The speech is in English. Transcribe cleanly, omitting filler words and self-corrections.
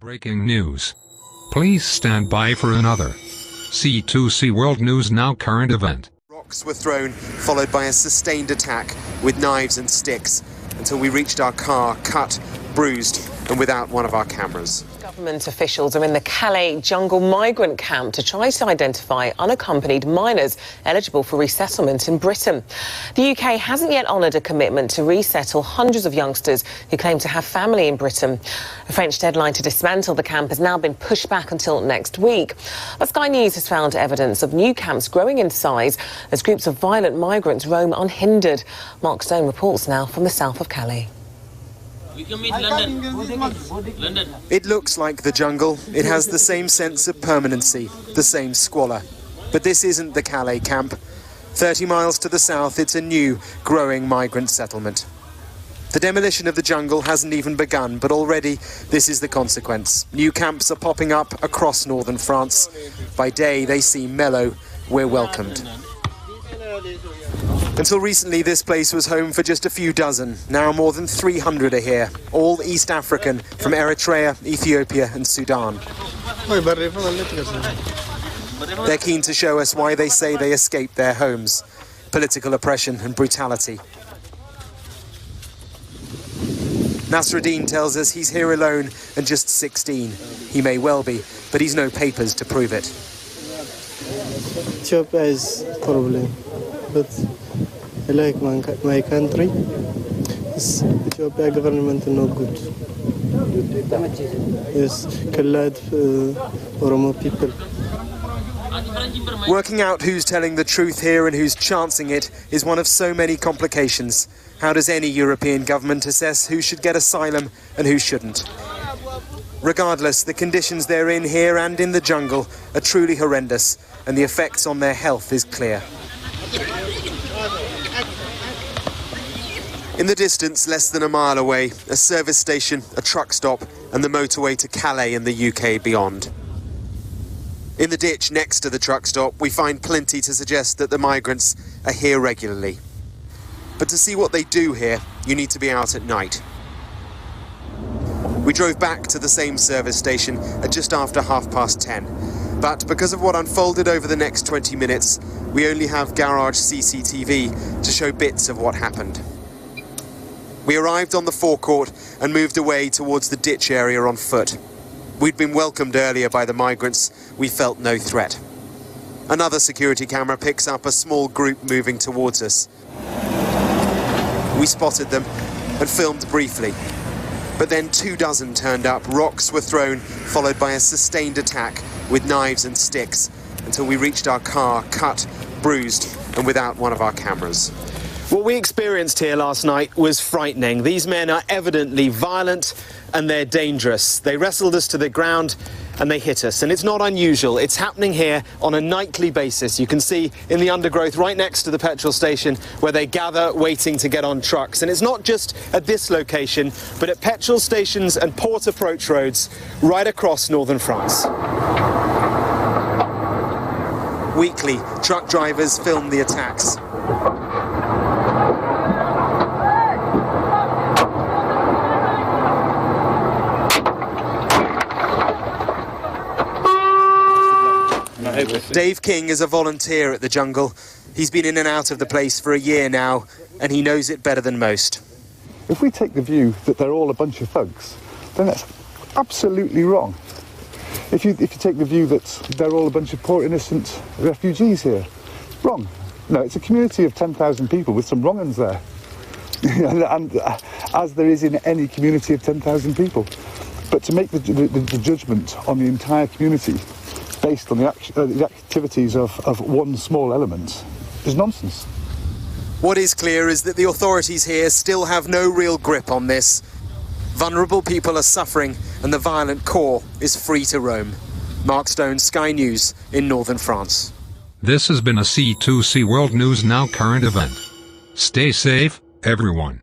Breaking news. Please stand by for another C2C World News Now current event. Rocks were thrown, followed by a sustained attack with knives and sticks, until we reached our car, cut, bruised, and without one of our cameras. Government officials are in the Calais Jungle migrant camp to try to identify unaccompanied minors eligible for resettlement in Britain. The UK hasn't yet honoured a commitment to resettle hundreds of youngsters who claim to have family in Britain. A French deadline to dismantle the camp has now been pushed back until next week. But Sky News has found evidence of new camps growing in size as groups of violent migrants roam unhindered. Mark Stone reports now from the south of Calais. We can meet London. It looks like the jungle. It has the same sense of permanency, the same squalor. But this isn't the Calais camp. 30 miles to the south, it's a new, growing migrant settlement. The demolition of the jungle hasn't even begun, but already this is the consequence. New camps are popping up across northern France. By day, they seem mellow. We're welcomed. Until recently, this place was home for just a few dozen. Now more than 300 are here, all East African, from Eritrea, Ethiopia and Sudan. They're keen to show us why they say they escaped their homes. Political oppression and brutality. Nasruddin tells us he's here alone and just 16. He may well be, but he's no papers to prove it. Ethiopia is probably, but I like my country. This Ethiopia government is not good. Yes, killed Oromo people. Working out who's telling the truth here and who's chancing it is one of so many complications. How does any European government assess who should get asylum and who shouldn't? Regardless, the conditions they're in here and in the jungle are truly horrendous, and the effects on their health is clear. In the distance, less than a mile away, a service station, a truck stop, and the motorway to Calais and the UK beyond. In the ditch next to the truck stop, we find plenty to suggest that the migrants are here regularly. But to see what they do here, you need to be out at night. We drove back to the same service station at just after 10:30. But because of what unfolded over the next 20 minutes, we only have garage CCTV to show bits of what happened. We arrived on the forecourt and moved away towards the ditch area on foot. We'd been welcomed earlier by the migrants. We felt no threat. Another security camera picks up a small group moving towards us. We spotted them and filmed briefly. But then 24 turned up, rocks were thrown, followed by a sustained attack with knives and sticks, until we reached our car, cut, bruised, and without one of our cameras. What we experienced here last night was frightening. These men are evidently violent and they're dangerous. They wrestled us to the ground and they hit us. And it's not unusual. It's happening here on a nightly basis. You can see in the undergrowth right next to the petrol station where they gather waiting to get on trucks. And it's not just at this location, but at petrol stations and port approach roads right across northern France. Weekly, truck drivers film the attacks. Dave King is a volunteer at the jungle. He's been in and out of the place for a year now, and he knows it better than most. If we take the view that they're all a bunch of thugs, then that's absolutely wrong. If you take the view that they're all a bunch of poor innocent refugees here, wrong. No, it's a community of 10,000 people with some wrong uns there. and as there is in any community of 10,000 people. But to make the judgment on the entire community based on the activities of one small element is nonsense. What is clear is that the authorities here still have no real grip on this. Vulnerable people are suffering and the violent core is free to roam. Mark Stone, Sky News in northern France. This has been a C2C World News Now current event. Stay safe, everyone.